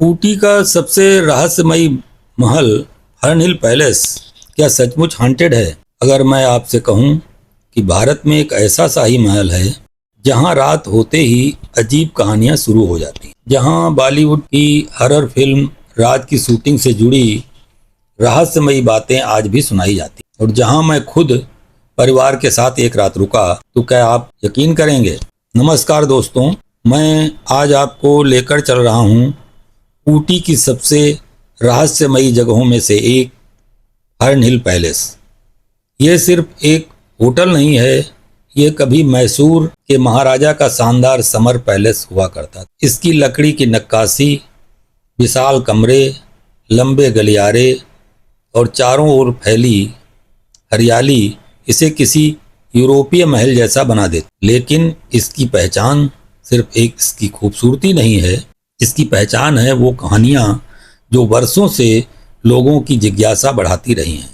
ऊटी का सबसे रहस्यमयी महल फर्न हिल पैलेस क्या सचमुच हॉन्टेड है? अगर मैं आपसे कहूं कि भारत में एक ऐसा शाही महल है जहां रात होते ही अजीब कहानियां शुरू हो जाती हैं, जहां बॉलीवुड की हॉरर फिल्म राज की शूटिंग से जुड़ी रहस्यमयी बातें आज भी सुनाई जाती हैं, और जहां मैं खुद परिवार के साथ एक रात रुका, तो क्या आप यकीन करेंगे? नमस्कार दोस्तों, मैं आज आपको लेकर चल रहा हूं ऊटी की सबसे रहस्यमयी जगहों में से एक, फर्न हिल पैलेस। ये सिर्फ एक होटल नहीं है, ये कभी मैसूर के महाराजा का शानदार समर पैलेस हुआ करता था। इसकी लकड़ी की नक्काशी, विशाल कमरे, लंबे गलियारे और चारों ओर फैली हरियाली इसे किसी यूरोपीय महल जैसा बना देती। लेकिन इसकी पहचान सिर्फ एक इसकी खूबसूरती नहीं है, इसकी पहचान है वो कहानियां जो वर्षों से लोगों की जिज्ञासा बढ़ाती रही हैं।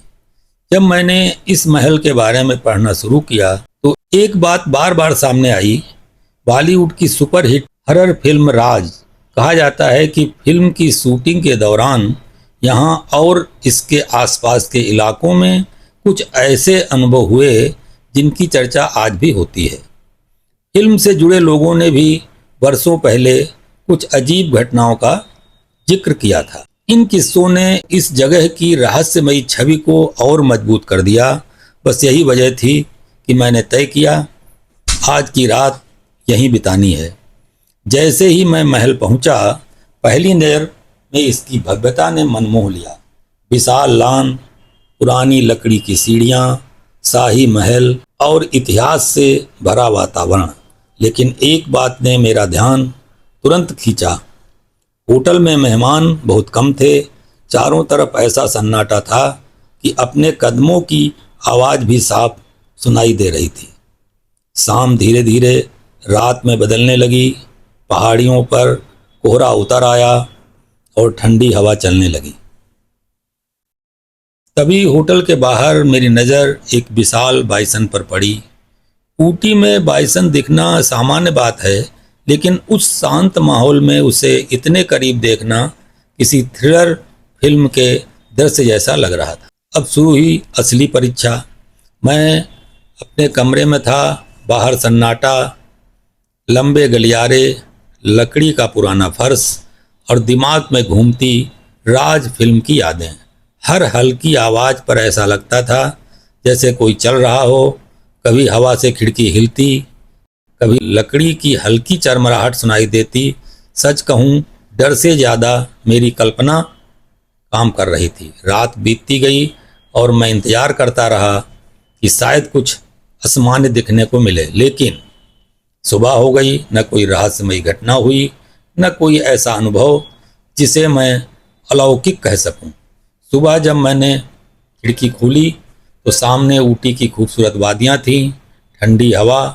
जब मैंने इस महल के बारे में पढ़ना शुरू किया तो एक बात बार बार सामने आई। बॉलीवुड की सुपरहिट हॉरर फिल्म राज, कहा जाता है कि फिल्म की शूटिंग के दौरान यहाँ और इसके आसपास के इलाकों में कुछ ऐसे अनुभव हुए जिनकी चर्चा आज भी होती है। फिल्म से जुड़े लोगों ने भी वर्षों पहले कुछ अजीब घटनाओं का जिक्र किया था। इन किस्सों ने इस जगह की रहस्यमयी छवि को और मजबूत कर दिया। बस यही वजह थी कि मैंने तय किया आज की रात यहीं बितानी है। जैसे ही मैं महल पहुंचा, पहली नज़र में इसकी भव्यता ने मन मोह लिया। विशाल लॉन, पुरानी लकड़ी की सीढ़ियां, शाही महल और इतिहास से भरा वातावरण। लेकिन एक बात ने मेरा ध्यान तुरंत खींचा। होटल में मेहमान बहुत कम थे। चारों तरफ ऐसा सन्नाटा था कि अपने कदमों की आवाज़ भी साफ सुनाई दे रही थी। शाम धीरे धीरे रात में बदलने लगी। पहाड़ियों पर कोहरा उतर आया और ठंडी हवा चलने लगी। तभी होटल के बाहर मेरी नज़र एक विशाल बाइसन पर पड़ी। ऊटी में बाइसन दिखना सामान्य बात है, लेकिन उस शांत माहौल में उसे इतने करीब देखना किसी थ्रिलर फिल्म के दृश्य जैसा लग रहा था। अब शुरू हुई असली परीक्षा। मैं अपने कमरे में था। बाहर सन्नाटा, लंबे गलियारे, लकड़ी का पुराना फर्श और दिमाग में घूमती राज फिल्म की यादें। हर हल्की आवाज़ पर ऐसा लगता था जैसे कोई चल रहा हो। कभी हवा से खिड़की हिलती, कभी लकड़ी की हल्की चरमराहट सुनाई देती। सच कहूँ, डर से ज़्यादा मेरी कल्पना काम कर रही थी। रात बीतती गई और मैं इंतज़ार करता रहा कि शायद कुछ असामान्य दिखने को मिले। लेकिन सुबह हो गई, न कोई रहस्यमयी घटना हुई, न कोई ऐसा अनुभव जिसे मैं अलौकिक कह सकूं। सुबह जब मैंने खिड़की खोली तो सामने ऊटी की खूबसूरत वादियाँ थीं। ठंडी हवा,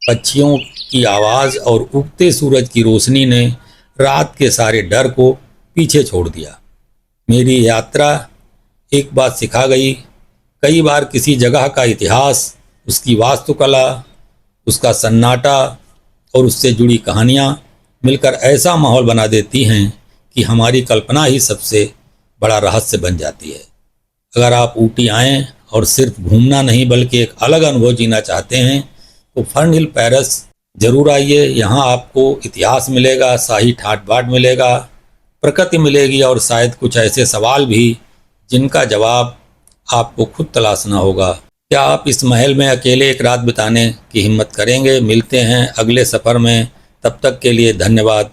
पक्षियों की आवाज़ और उगते सूरज की रोशनी ने रात के सारे डर को पीछे छोड़ दिया। मेरी यात्रा एक बात सिखा गई। कई बार किसी जगह का इतिहास, उसकी वास्तुकला, उसका सन्नाटा और उससे जुड़ी कहानियाँ मिलकर ऐसा माहौल बना देती हैं कि हमारी कल्पना ही सबसे बड़ा रहस्य बन जाती है। अगर आप ऊटी आएँ और सिर्फ घूमना नहीं बल्कि एक अलग अनुभव जीना चाहते हैं तो फर्न हिल पैलेस जरूर आइए। यहाँ आपको इतिहास मिलेगा, शाही ठाट बाट मिलेगा, प्रकृति मिलेगी और शायद कुछ ऐसे सवाल भी जिनका जवाब आपको खुद तलाशना होगा। क्या आप इस महल में अकेले एक रात बिताने की हिम्मत करेंगे? मिलते हैं अगले सफ़र में। तब तक के लिए धन्यवाद।